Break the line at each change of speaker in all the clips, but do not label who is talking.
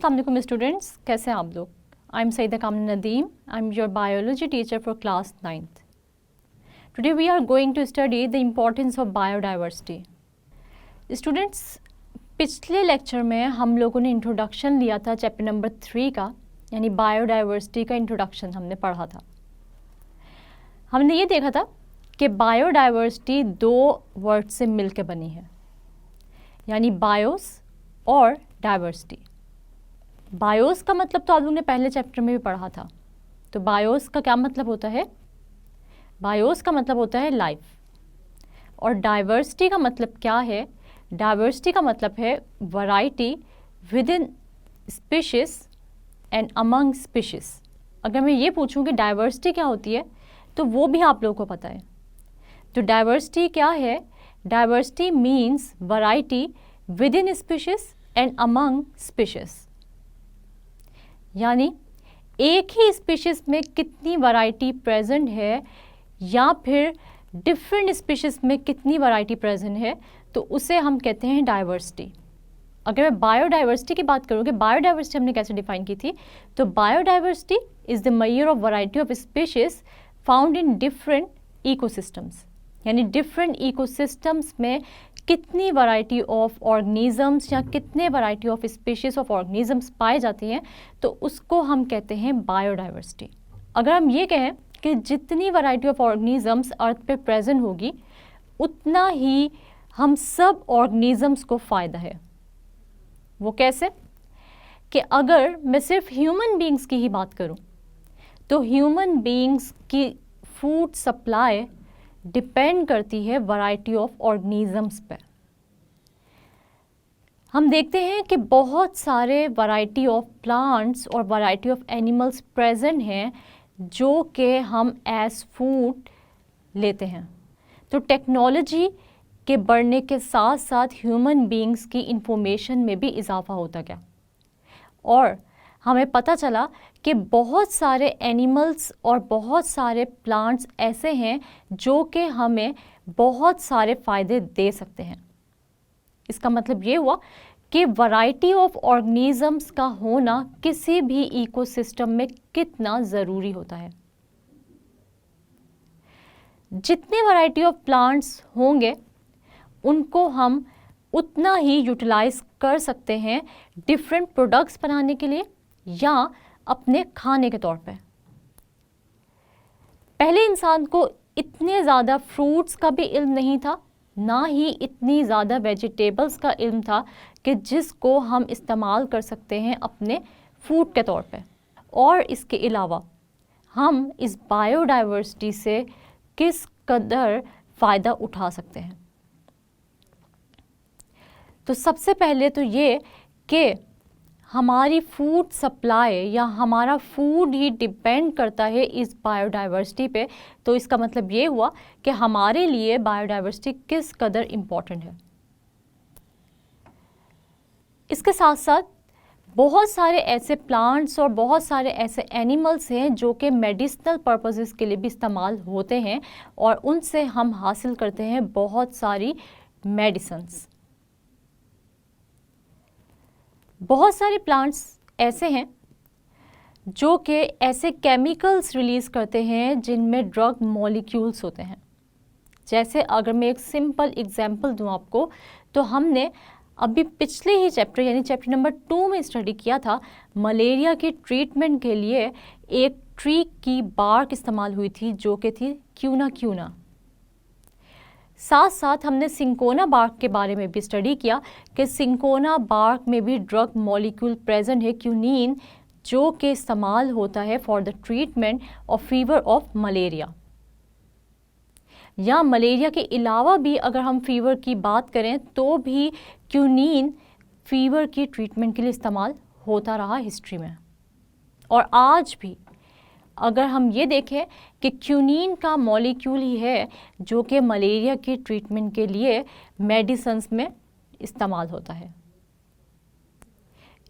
अस्सलाम वालेकुम स्टूडेंट्स, कैसे हैं आप लोग। आई am Saeeda Kamna Nadeem, I am your biology teacher for class 9th। Today we are going to study the importance of biodiversity. Students, पिछले लेक्चर में हम लोगों ने इंट्रोडक्शन लिया था चैप्टर नंबर 3 का, यानी बायोडाइवर्सिटी का इंट्रोडक्शन हमने पढ़ा था। हमने ये देखा था कि बायोडाइवर्सिटी दो वर्ड से मिलकर बनी है, यानी बायोस और डाइवर्सिटी। बायोस का मतलब तो आप लोगों ने पहले चैप्टर में भी पढ़ा था। तो बायोस का क्या मतलब होता है? बायोस का मतलब होता है लाइफ। और डाइवर्सिटी का मतलब क्या है? डाइवर्सिटी का मतलब है variety with in species and among species. अगर मैं ये पूछूं कि डाइवर्सिटी क्या होती है, तो वो भी आप लोगों को पता है। तो डाइवर्सिटी क्या है? Diversity means variety with in species and among species, यानी एक ही स्पीशीज में कितनी वैरायटी प्रेजेंट है या फिर डिफरेंट स्पीशीज में कितनी वैरायटी प्रेजेंट है, तो उसे हम कहते हैं डाइवर्सिटी। अगर मैं बायोडाइवर्सिटी की बात करूँ कि बायोडाइवर्सिटी हमने कैसे डिफाइन की थी, तो biodiversity is the measure of variety of species found in different ecosystems, यानी डिफरेंट इकोसिस्टम्स में कितनी वैरायटी ऑफ ऑर्गेनिजम्स या कितने variety of species of organisms पाए जाती हैं, तो उसको हम कहते हैं बायोडाइवर्सिटी। अगर हम ये कहें कि जितनी वैरायटी ऑफ ऑर्गेनिजम्स अर्थ पे प्रेजेंट होगी, उतना ही हम सब ऑर्गेनिजम्स को फ़ायदा है। वो कैसे? कि अगर मैं सिर्फ ह्यूमन बींग्स की ही बात करूं, तो ह्यूमन बींग्स की फूड सप्लाई डिपेंड करती है वैरायटी ऑफ ऑर्गेनिजम्स पे। हम देखते हैं कि बहुत सारे वैरायटी ऑफ प्लांट्स और वैरायटी ऑफ एनिमल्स प्रेजेंट हैं जो कि हम एज फूड लेते हैं। तो टेक्नोलॉजी के बढ़ने के साथ साथ ह्यूमन बींग्स की इंफॉर्मेशन में भी इजाफा होता गया और हमें पता चला कि बहुत सारे एनिमल्स और बहुत सारे प्लांट्स ऐसे हैं जो कि हमें बहुत सारे फ़ायदे दे सकते हैं। इसका मतलब ये हुआ कि वैरायटी ऑफ ऑर्गेनिजम्स का होना किसी भी इकोसिस्टम में कितना ज़रूरी होता है। जितने वैरायटी ऑफ प्लांट्स होंगे उनको हम उतना ही यूटिलाइज कर सकते हैं डिफरेंट प्रोडक्ट्स बनाने के लिए या अपने खाने के तौर पे। पहले इंसान को इतने ज़्यादा फ्रूट्स का भी इल्म नहीं था, ना ही इतनी ज़्यादा वेजिटेबल्स का इल्म था कि जिसको हम इस्तेमाल कर सकते हैं अपने फूड के तौर पे। और इसके अलावा हम इस बायोडाइवर्सिटी से किस कदर फ़ायदा उठा सकते हैं। तो सबसे पहले तो ये कि हमारी फूड सप्लाई या हमारा फूड ही डिपेंड करता है इस बायोडाइवर्सिटी पे। तो इसका मतलब ये हुआ कि हमारे लिए बायोडाइवर्सिटी किस कदर इम्पॉर्टेंट है। इसके साथ साथ बहुत सारे ऐसे प्लांट्स और बहुत सारे ऐसे एनिमल्स हैं जो कि मेडिसिनल पर्पसेस के लिए भी इस्तेमाल होते हैं और उनसे हम हासिल करते हैं बहुत सारी मेडिसिन्स। बहुत सारे प्लांट्स ऐसे हैं जो कि ऐसे केमिकल्स रिलीज़ करते हैं जिनमें ड्रग मॉलिक्यूल्स होते हैं। जैसे अगर मैं एक सिंपल एग्जांपल दूं आपको, तो हमने अभी पिछले ही चैप्टर यानी चैप्टर नंबर 2 में स्टडी किया था, मलेरिया के ट्रीटमेंट के लिए एक ट्री की बार्क इस्तेमाल हुई थी जो कि थी क्यूना क्यूना। साथ साथ हमने सिंकोना बार्क के बारे में भी स्टडी किया कि सिंकोना बार्क में भी ड्रग मॉलिक्यूल प्रेजेंट है क्यूनीन, जो कि इस्तेमाल होता है for the treatment of fever of malaria. या मलेरिया के अलावा भी अगर हम फीवर की बात करें तो भी क्यूनीन फीवर की ट्रीटमेंट के लिए इस्तेमाल होता रहा हिस्ट्री में। और आज भी अगर हम ये देखें कि क्यूनीन का मॉलिक्यूल ही है जो कि मलेरिया की ट्रीटमेंट के लिए मेडिसिन्स में इस्तेमाल होता है।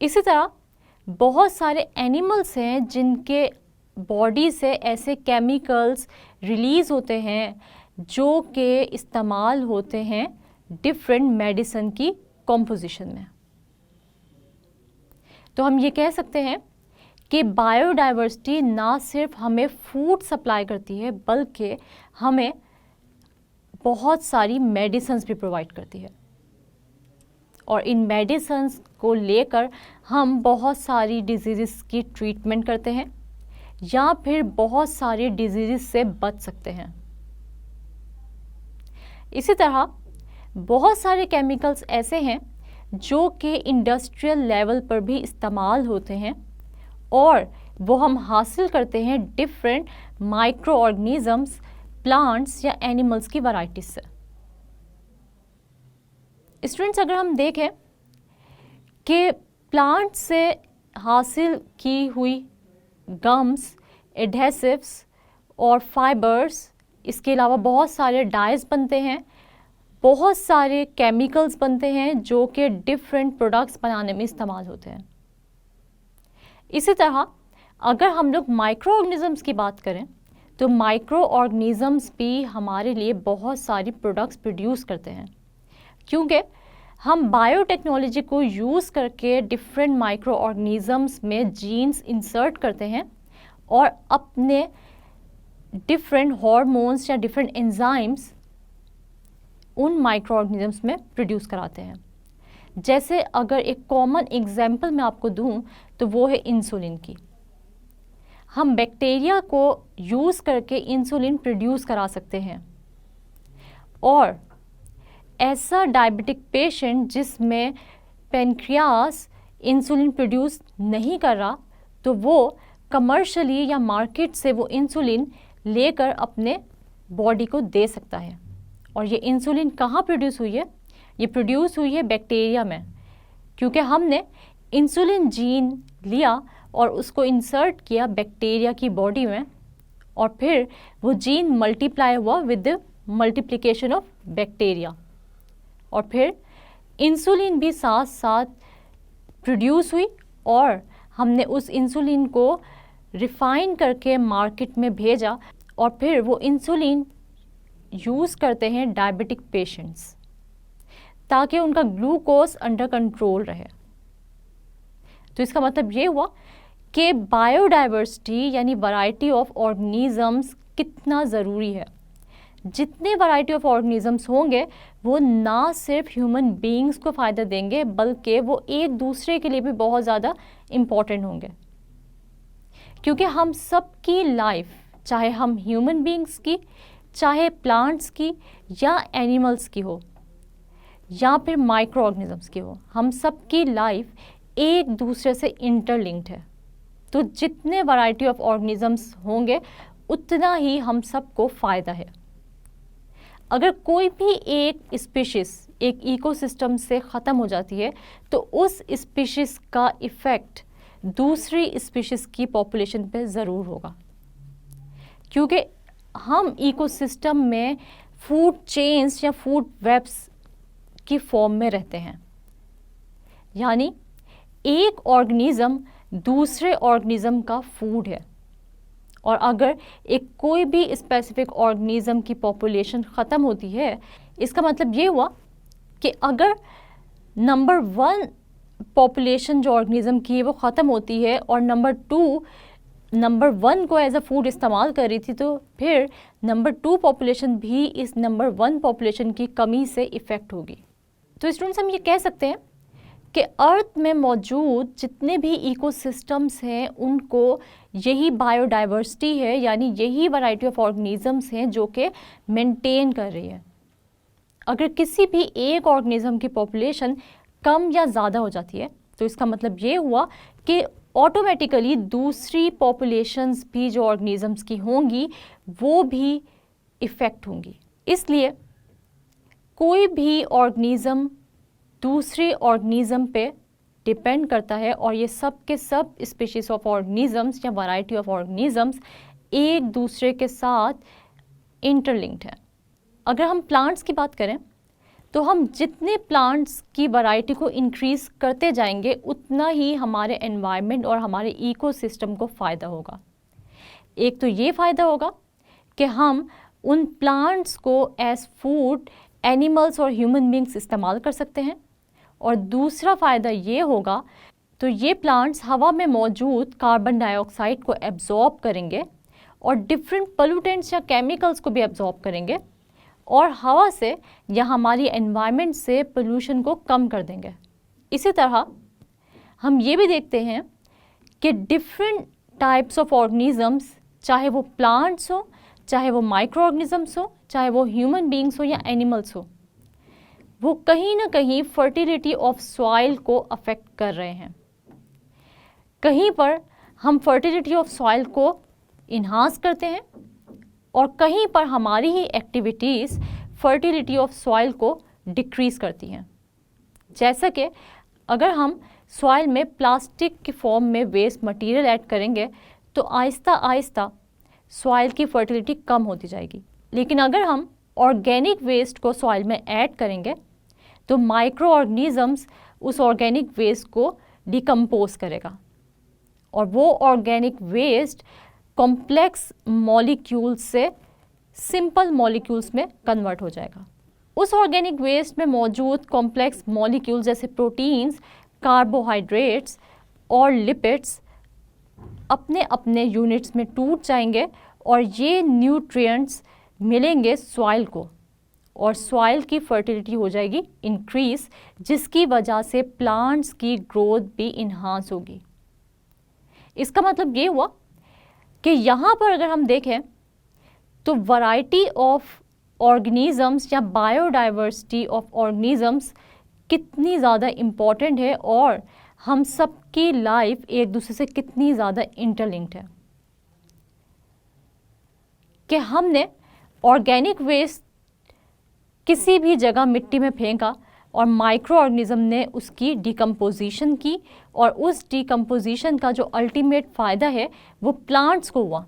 इसी तरह बहुत सारे एनिमल्स हैं जिनके बॉडी से ऐसे केमिकल्स रिलीज़ होते हैं जो कि इस्तेमाल होते हैं डिफरेंट मेडिसिन की कॉम्पोजिशन में। तो हम ये कह सकते हैं कि बायोडाइवर्सिटी ना सिर्फ हमें फूड सप्लाई करती है बल्कि हमें बहुत सारी मेडिसिन्स भी प्रोवाइड करती है, और इन मेडिसिन्स को लेकर हम बहुत सारी डिजीज़ की ट्रीटमेंट करते हैं या फिर बहुत सारी डिजीज़ से बच सकते हैं। इसी तरह बहुत सारे केमिकल्स ऐसे हैं जो कि इंडस्ट्रियल लेवल पर भी इस्तेमाल होते हैं और वो हम हासिल करते हैं डिफरेंट माइक्रो ऑर्गेनिजम्स, प्लांट्स या एनिमल्स की वैरायटीज से। स्टूडेंट्स, अगर हम देखें कि प्लांट से हासिल की हुई गम्स, एडहेसिव्स और फाइबर्स, इसके अलावा बहुत सारे डाइज बनते हैं, बहुत सारे केमिकल्स बनते हैं जो कि डिफरेंट प्रोडक्ट्स बनाने में इस्तेमाल होते हैं। इसी तरह अगर हम लोग माइक्रो ऑर्गेनिजम्स की बात करें तो माइक्रो ऑर्गेनिजम्स भी हमारे लिए बहुत सारी प्रोडक्ट्स प्रोड्यूस करते हैं, क्योंकि हम बायोटेक्नोलॉजी को यूज़ करके डिफरेंट माइक्रो ऑर्गेनिजम्स में जीन्स इंसर्ट करते हैं और अपने डिफरेंट हार्मोन्स या डिफरेंट एंजाइम्स उन माइक्रो ऑर्गेनिजम्स में प्रोड्यूस कराते हैं। जैसे अगर एक कॉमन एग्जांपल मैं आपको दूं तो वो है इंसुलिन की। हम बैक्टीरिया को यूज़ करके इंसुलिन प्रोड्यूस करा सकते हैं, और ऐसा डायबिटिक पेशेंट जिसमें पेनक्रियास इंसुलिन प्रोड्यूस नहीं कर रहा तो वो कमर्शियली या मार्केट से वो इंसुलिन लेकर अपने बॉडी को दे सकता है। और ये इंसुलिन कहाँ प्रोड्यूस हुई है? ये प्रोड्यूस हुई है बैक्टीरिया में, क्योंकि हमने इंसुलिन जीन लिया और उसको इंसर्ट किया बैक्टीरिया की बॉडी में, और फिर वो जीन मल्टीप्लाई हुआ with the multiplication of bacteria, और फिर इंसुलिन भी साथ साथ प्रोड्यूस हुई और हमने उस इंसुलिन को रिफाइन करके मार्केट में भेजा, और फिर वो इंसुलिन यूज़ करते हैं डायबिटिक पेशेंट्स ताकि उनका ग्लूकोज अंडर कंट्रोल रहे। तो इसका मतलब ये हुआ कि बायोडाइवर्सिटी यानी वैरायटी ऑफ ऑर्गेनिजम्स कितना ज़रूरी है। जितने वैरायटी ऑफ ऑर्गेनिजम्स होंगे वो ना सिर्फ ह्यूमन बीइंग्स को फ़ायदा देंगे बल्कि वो एक दूसरे के लिए भी बहुत ज़्यादा इम्पॉर्टेंट होंगे, क्योंकि हम सब की लाइफ, चाहे हम ह्यूमन बीइंग्स की, चाहे प्लांट्स की या एनिमल्स की हो या फिर माइक्रो ऑर्गेनिजम्स की हो, हम सब की लाइफ एक दूसरे से इंटरलिंक्ड है। तो जितने वैरायटी ऑफ ऑर्गेनिजम्स होंगे उतना ही हम सबको फ़ायदा है। अगर कोई भी एक स्पीशीज़ एक इकोसिस्टम से ख़त्म हो जाती है तो उस स्पीशीज़ का इफ़ेक्ट दूसरी स्पीशीज़ की पॉपुलेशन पे ज़रूर होगा, क्योंकि हम इकोसिस्टम में फूड चेन्स या फूड वेब्स की फॉर्म में रहते हैं। यानी एक ऑर्गेनिज़म दूसरे ऑर्गेनिज़म का फूड है, और अगर एक कोई भी स्पेसिफिक ऑर्गेनिज़म की पॉपुलेशन ख़त्म होती है, इसका मतलब ये हुआ कि अगर नंबर 1 पॉपुलेशन जो ऑर्गेनिज़म की है वो ख़त्म होती है और नंबर 2 नंबर 1 को एज अ फूड इस्तेमाल कर रही थी, तो फिर नंबर 2 पॉपुलेशन भी इस नंबर 1 पॉपुलेशन की कमी से इफ़ेक्ट होगी। तो स्टूडेंट्स, हम ये कह सकते हैं कि अर्थ में मौजूद जितने भी इकोसिस्टम्स हैं उनको यही बायोडाइवर्सिटी है, यानी यही वैरायटी ऑफ ऑर्गेनिजम्स हैं जो कि मेंटेन कर रही है। अगर किसी भी एक ऑर्गेनिज़म की पॉपुलेशन कम या ज़्यादा हो जाती है तो इसका मतलब ये हुआ कि ऑटोमेटिकली दूसरी पॉपुलेशंस भी जो ऑर्गेनिजम्स की होंगी वो भी इफ़ेक्ट होंगी। इसलिए कोई भी ऑर्गेनिज़म दूसरे ऑर्गेनिज़म पे डिपेंड करता है, और ये सब के सब स्पीशीज़ ऑफ ऑर्गेनिजम्स या वैरायटी ऑफ ऑर्गेनिजम्स एक दूसरे के साथ इंटरलिंक्ड है। अगर हम प्लांट्स की बात करें तो हम जितने प्लांट्स की वैरायटी को इंक्रीज़ करते जाएंगे उतना ही हमारे एनवायरनमेंट और हमारे इकोसिस्टम को फ़ायदा होगा। एक तो ये फ़ायदा होगा कि हम उन प्लांट्स को एज फूड एनिमल्स और ह्यूमन बींग्स इस्तेमाल कर सकते हैं, और दूसरा फ़ायदा ये होगा तो ये प्लांट्स हवा में मौजूद कार्बन डाइऑक्साइड को एब्जॉर्ब करेंगे और डिफरेंट पोल्यूटेंट्स या केमिकल्स को भी एब्जॉर्ब करेंगे और हवा से या हमारी एनवायरनमेंट से पोल्यूशन को कम कर देंगे। इसी तरह हम ये भी देखते हैं कि डिफरेंट टाइप्स ऑफ ऑर्गेनिजम्स, चाहे वो प्लांट्स हो, चाहे वो माइक्रो ऑर्गेनिजम्स हो, चाहे वो ह्यूमन बींग्स हो या एनिमल्स हो, वो कहीं ना कहीं फर्टिलिटी ऑफ सॉइल को अफेक्ट कर रहे हैं। कहीं पर हम फर्टिलिटी ऑफ सॉइल को इन्हांस करते हैं और कहीं पर हमारी ही एक्टिविटीज़ फर्टिलिटी ऑफ सॉइल को डिक्रीज़ करती हैं। जैसा कि अगर हम सॉइल में प्लास्टिक के फॉर्म में वेस्ट मटेरियल ऐड करेंगे तो आहिस्ता आहिस्ता सॉइल की फर्टिलिटी कम होती जाएगी। लेकिन अगर हम ऑर्गेनिक वेस्ट को सॉइल में ऐड करेंगे तो माइक्रो ऑर्गेनिजम्स उस ऑर्गेनिक वेस्ट को डिकम्पोज करेगा और वो ऑर्गेनिक वेस्ट कॉम्प्लेक्स मॉलिक्यूल्स से सिंपल मॉलिक्यूल्स में कन्वर्ट हो जाएगा। उस ऑर्गेनिक वेस्ट में मौजूद कॉम्प्लेक्स मॉलिक्यूल्स जैसे प्रोटीन्स, कार्बोहाइड्रेट्स और लिपिड्स अपने अपने यूनिट्स में टूट जाएंगे और ये न्यूट्रिएंट्स मिलेंगे सॉइल को और सॉइल की फर्टिलिटी हो जाएगी इंक्रीज, जिसकी वजह से प्लांट्स की ग्रोथ भी इन्हांस होगी। इसका मतलब ये हुआ कि यहाँ पर अगर हम देखें तो वैरायटी ऑफ ऑर्गेनिजम्स या बायोडाइवर्सिटी ऑफ ऑर्गेनिजम्स कितनी ज़्यादा इम्पॉर्टेंट है और हम सब की लाइफ एक दूसरे से कितनी ज़्यादा इंटरलिंक्ड है कि हमने ऑर्गेनिक वेस्ट किसी भी जगह मिट्टी में फेंका और माइक्रो ऑर्गेनिज्म ने उसकी डिकम्पोजिशन की और उस डिकम्पोजिशन का जो अल्टीमेट फ़ायदा है वो प्लांट्स को हुआ।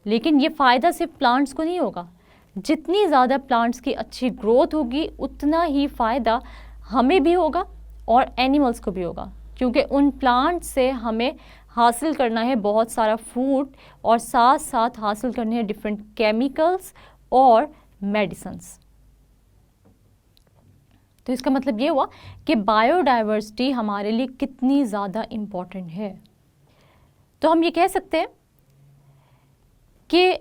लेकिन ये फ़ायदा सिर्फ प्लांट्स को नहीं होगा, जितनी ज़्यादा प्लांट्स की अच्छी ग्रोथ होगी उतना ही फ़ायदा हमें भी होगा और एनिमल्स को भी होगा, क्योंकि उन प्लांट्स से हमें हासिल करना है बहुत सारा फूड और साथ साथ हासिल करने हैं डिफरेंट केमिकल्स और मेडिसिन्स। तो इसका मतलब ये हुआ कि बायोडाइवर्सिटी हमारे लिए कितनी ज़्यादा इम्पॉर्टेंट है। तो हम ये कह सकते हैं कि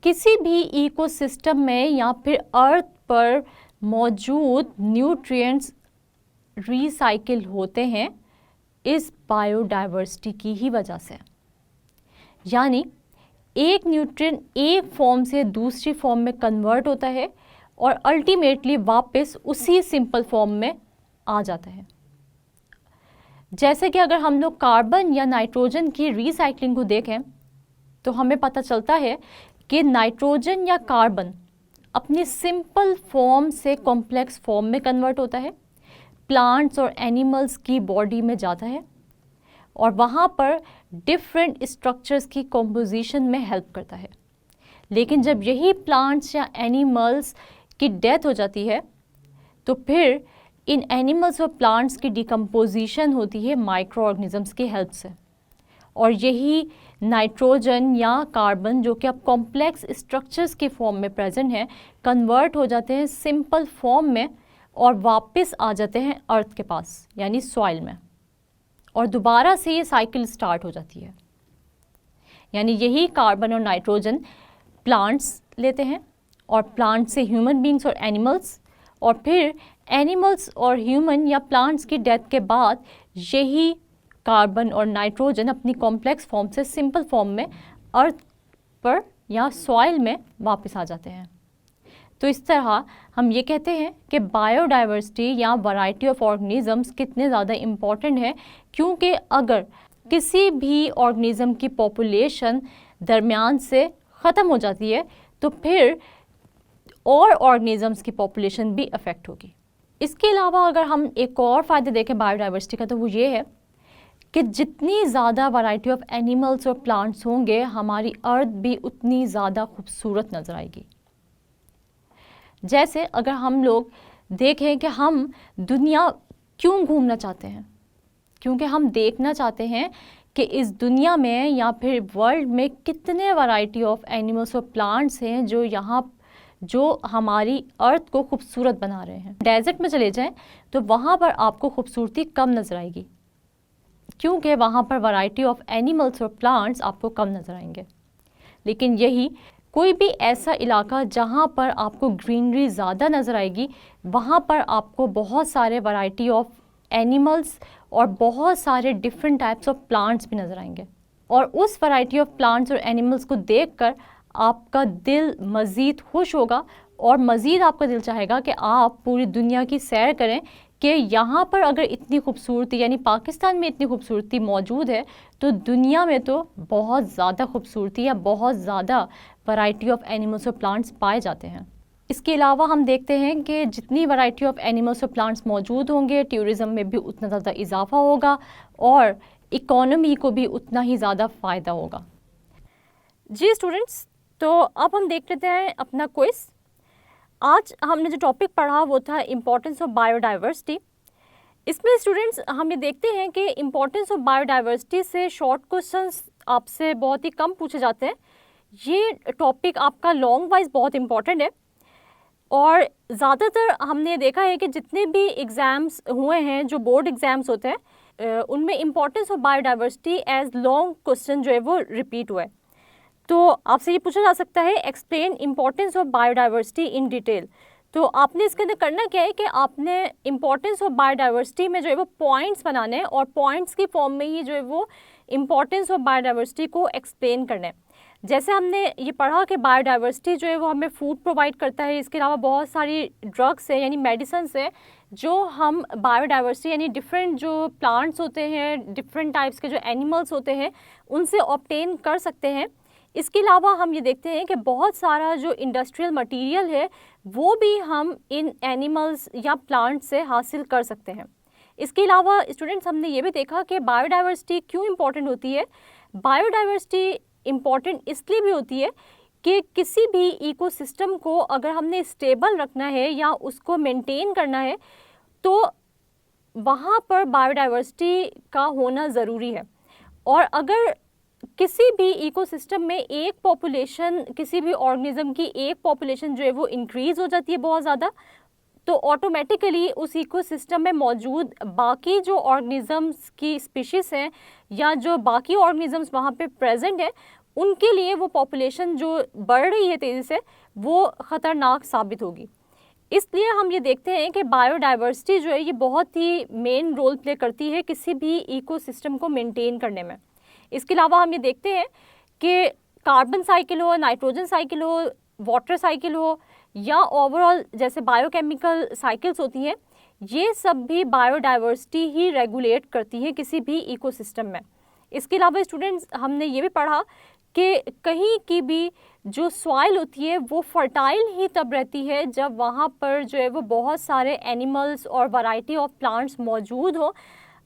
किसी भी इकोसिस्टम में या फिर अर्थ पर मौजूद न्यूट्रिएंट्स रिसाइकिल होते हैं इस बायोडाइवर्सिटी की ही वजह से। यानी एक न्यूट्रिएंट एक फॉर्म से दूसरी फॉर्म में कन्वर्ट होता है और अल्टीमेटली वापस उसी सिंपल फॉर्म में आ जाता है। जैसे कि अगर हम लोग कार्बन या नाइट्रोजन की रिसाइकलिंग को देखें तो हमें पता चलता है कि नाइट्रोजन या कार्बन अपनी सिंपल फॉर्म से कॉम्प्लेक्स फॉर्म में कन्वर्ट होता है, प्लांट्स और एनिमल्स की बॉडी में जाता है और वहाँ पर डिफरेंट स्ट्रक्चर्स की कॉम्पोजिशन में हेल्प करता है। लेकिन जब यही प्लांट्स या एनिमल्स की डेथ हो जाती है तो फिर इन एनिमल्स और प्लांट्स की डिकम्पोजिशन होती है माइक्रो ऑर्गेनिजम्स की हेल्प से और यही नाइट्रोजन या कार्बन जो कि अब कॉम्प्लेक्स स्ट्रक्चर्स के फॉर्म में प्रेजेंट है कन्वर्ट हो जाते हैं सिंपल फॉर्म में और वापस आ जाते हैं अर्थ के पास यानी सॉइल में और दोबारा से ये साइकिल स्टार्ट हो जाती है। यानी यही कार्बन और नाइट्रोजन प्लांट्स लेते हैं और प्लांट से ह्यूमन बींग्स और एनिमल्स और फिर एनिमल्स और ह्यूमन या प्लांट्स की डेथ के बाद यही कार्बन और नाइट्रोजन अपनी कॉम्प्लेक्स फॉर्म से सिंपल फॉर्म में अर्थ पर या सॉइल में वापस आ जाते हैं। तो इस तरह हम ये कहते हैं कि बायोडाइवर्सिटी या वैरायटी ऑफ ऑर्गेनिजम्स कितने ज़्यादा इम्पॉर्टेंट है, क्योंकि अगर किसी भी ऑर्गेनिज्म की पॉपुलेशन दरमियान से ख़त्म हो जाती है तो फिर और ऑर्गेनिजम्स की पॉपुलेशन भी अफेक्ट होगी। इसके अलावा अगर हम एक और फ़ायदे देखें बायोडाइवर्सिटी का तो वो ये है कि जितनी ज़्यादा वैरायटी ऑफ एनिमल्स और प्लांट्स होंगे हमारी अर्थ भी उतनी ज़्यादा खूबसूरत नज़र आएगी। जैसे अगर हम लोग देखें कि हम दुनिया क्यों घूमना चाहते हैं, क्योंकि हम देखना चाहते हैं कि इस दुनिया में या फिर वर्ल्ड में कितने वैरायटी ऑफ एनिमल्स और प्लांट्स हैं जो हमारी अर्थ को खूबसूरत बना रहे हैं। डेजर्ट में चले जाएं तो वहाँ पर आपको खूबसूरती कम नज़र आएगी, क्योंकि वहाँ पर वैरायटी ऑफ एनिमल्स और प्लांट्स आपको कम नज़र आएंगे। लेकिन यही कोई भी ऐसा इलाका जहाँ पर आपको ग्रीनरी ज़्यादा नज़र आएगी, वहाँ पर आपको बहुत सारे वैरायटी ऑफ एनिमल्स और बहुत सारे डिफरेंट टाइप्स ऑफ प्लांट्स भी नज़र आएंगे। और उस वैरायटी ऑफ प्लांट्स और एनिमल्स को देखकर आपका दिल मज़ीद खुश होगा और मज़ीद आपका दिल चाहेगा कि आप पूरी दुनिया की सैर करें, कि यहाँ पर अगर इतनी खूबसूरती यानी पाकिस्तान में इतनी खूबसूरती मौजूद है तो दुनिया में तो बहुत ज़्यादा खूबसूरती या बहुत ज़्यादा वैरायटी ऑफ एनिमल्स और प्लांट्स पाए जाते हैं। इसके अलावा हम देखते हैं कि जितनी वैरायटी ऑफ एनिमल्स और प्लांट्स मौजूद होंगे, टूरिज़म में भी उतना ज़्यादा इजाफा होगा और इकोनॉमी को भी उतना ही ज़्यादा फ़ायदा होगा। जी स्टूडेंट्स, तो अब हम देख लेते हैं अपना क्विज़। आज हमने जो टॉपिक पढ़ा वो था इम्पोर्टेंस ऑफ बायोडाइवर्सिटी। इसमें स्टूडेंट्स हम ये देखते हैं कि इम्पोर्टेंस ऑफ बायोडाइवर्सिटी से शॉर्ट क्वेश्चंस आपसे बहुत ही कम पूछे जाते हैं। ये टॉपिक आपका लॉन्ग वाइज बहुत इम्पॉर्टेंट है और ज़्यादातर हमने देखा है कि जितने भी एग्ज़ाम्स हुए हैं, जो बोर्ड एग्ज़ाम्स होते हैं, उनमें importance of biodiversity as long question जो है वो रिपीट हुआ है। तो आपसे ये पूछा जा सकता है explain importance of biodiversity in detail. तो आपने इसके अंदर करना क्या है कि आपने इम्पोर्टेंस ऑफ बायोडाइवर्सिटी में जो है वो पॉइंट्स बनाने हैं और पॉइंट्स की फॉर्म में ही जो है वो इम्पोर्टेंस ऑफ बायोडाइवर्सिटी को एक्सप्लेन करना है। जैसे हमने ये पढ़ा कि बायोडाइवर्सिटी जो है वो हमें फूड प्रोवाइड करता है, इसके अलावा बहुत सारी ड्रग्स है यानी मेडिसिन्स है जो हम बायोडाइवर्सिटी यानी डिफरेंट जो प्लांट्स होते हैं, डिफरेंट टाइप्स के जो एनिमल्स होते हैं, उनसे ऑब्टेन कर सकते हैं। इसके अलावा हम ये देखते हैं कि बहुत सारा जो इंडस्ट्रियल मटेरियल है वो भी हम इन एनिमल्स या प्लांट से हासिल कर सकते हैं। इसके अलावा स्टूडेंट्स हमने ये भी देखा कि बायोडाइवर्सिटी क्यों इम्पॉर्टेंट होती है। बायोडाइवर्सिटी इम्पॉर्टेंट इसलिए भी होती है कि किसी भी इकोसिस्टम को अगर हमने स्टेबल रखना है या उसको मेंटेन करना है तो वहाँ पर बायोडाइवर्सिटी का होना ज़रूरी है। और अगर किसी भी इकोसिस्टम में एक पॉपुलेशन, किसी भी ऑर्गेनिज्म की एक पॉपुलेशन जो है वो इंक्रीज़ हो जाती है बहुत ज़्यादा, तो ऑटोमेटिकली उस इकोसिस्टम में मौजूद बाकी जो ऑर्गेनिजम्स की स्पीशीज़ हैं या जो बाकी ऑर्गेनिजम्स वहाँ पे प्रेजेंट हैं, उनके लिए वो पॉपुलेशन जो बढ़ रही है तेज़ी से, वो ख़तरनाक साबित होगी। इसलिए हम ये देखते हैं कि बायोडाइवर्सिटी जो है ये बहुत ही मेन रोल प्ले करती है किसी भी इकोसिस्टम को मेंटेन करने में। इसके अलावा हम ये देखते हैं कि कार्बन साइकिल हो, नाइट्रोजन साइकिल हो, वाटर साइकिल हो या ओवरऑल जैसे बायोकेमिकल साइकिल्स होती हैं, ये सब भी बायोडाइवर्सिटी ही रेगुलेट करती है किसी भी इकोसिस्टम में। इसके अलावा स्टूडेंट्स हमने ये भी पढ़ा कि कहीं की भी जो सॉइल होती है वो फर्टाइल ही तब रहती है जब वहाँ पर जो है वो बहुत सारे एनिमल्स और वैरायटी ऑफ प्लांट्स मौजूद हो।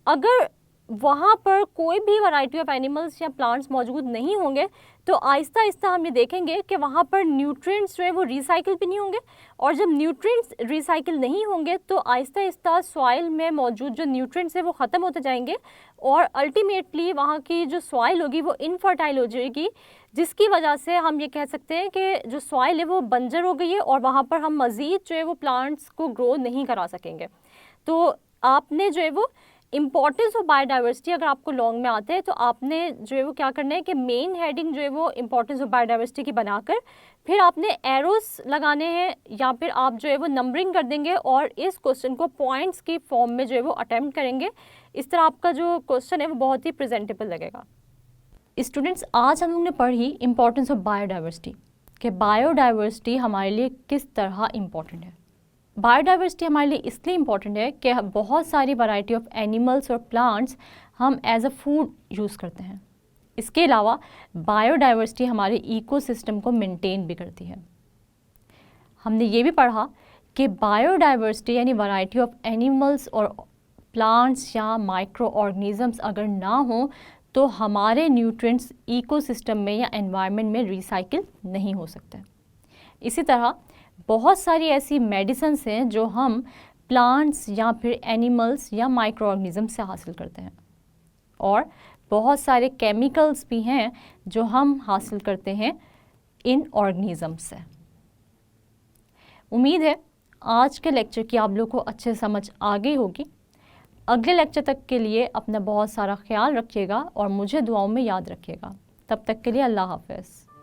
अगर वहाँ पर कोई भी वैरायटी ऑफ एनिमल्स या प्लांट्स मौजूद नहीं होंगे तो आहिस्ता आहिस्ता हम ये देखेंगे कि वहाँ पर न्यूट्रिएंट्स जो है वो रिसाइकिल भी नहीं होंगे, और जब न्यूट्रिएंट्स रिसाइकिल नहीं होंगे तो आहिस्ता आहिस्ता सॉइल में मौजूद जो न्यूट्रिएंट्स है वो ख़त्म होते जाएंगे और अल्टीमेटली वहाँ की जो सॉइल होगी वो इनफर्टाइल हो जाएगी, जिसकी वजह से हम ये कह सकते हैं कि जो सॉइल है वो बंजर हो गई है और वहाँ पर हम मज़ीद जो है वो प्लांट्स को ग्रो नहीं करा सकेंगे। तो आपने जो है वो इम्पॉर्टेंस ऑफ बायोडाइवर्सिटी अगर आपको लॉन्ग में आते हैं तो आपने जो है वो क्या करना है कि मेन हेडिंग जो है वो इम्पॉर्टेंस ऑफ बायोडाइवर्सिटी की बनाकर फिर आपने एरोस लगाने हैं या फिर आप जो है वो नंबरिंग कर देंगे और इस क्वेश्चन को पॉइंट्स की फॉर्म में जो है वो अटेम्प्ट करेंगे। इस तरह आपका जो क्वेश्चन है वो बहुत ही प्रेजेंटेबल लगेगा। स्टूडेंट्स, आज हम लोग ने पढ़ी इम्पॉर्टेंस ऑफ बायोडाइवर्सिटी कि बायोडाइवर्सिटी हमारे लिए किस तरह इम्पॉर्टेंट है। बायोडाइवर्सिटी हमारे लिए इसलिए इम्पॉर्टेंट है कि बहुत सारी वैरायटी ऑफ एनिमल्स और प्लांट्स हम एज अ फूड यूज़ करते हैं। इसके अलावा बायोडाइवर्सिटी हमारे इकोसिस्टम को मेंटेन भी करती है। हमने ये भी पढ़ा कि बायोडाइवर्सिटी यानी वैरायटी ऑफ एनिमल्स और प्लांट्स या माइक्रो ऑर्गेनिजम्स अगर ना हो तो हमारे न्यूट्रिएंट्स इकोसिस्टम में या एनवायरनमेंट में रिसाइकिल नहीं हो सकते। इसी तरह बहुत सारी ऐसी मेडिसिन्स हैं जो हम प्लांट्स या फिर एनिमल्स या माइक्रो ऑर्गेनिज्म से हासिल करते हैं, और बहुत सारे केमिकल्स भी हैं जो हम हासिल करते हैं इन ऑर्गेनिज्म से। उम्मीद है आज के लेक्चर की आप लोग को अच्छे समझ आ गई होगी। अगले लेक्चर तक के लिए अपना बहुत सारा ख्याल रखिएगा और मुझे दुआओं में याद रखिएगा। तब तक के लिए अल्लाह हाफ़िज़।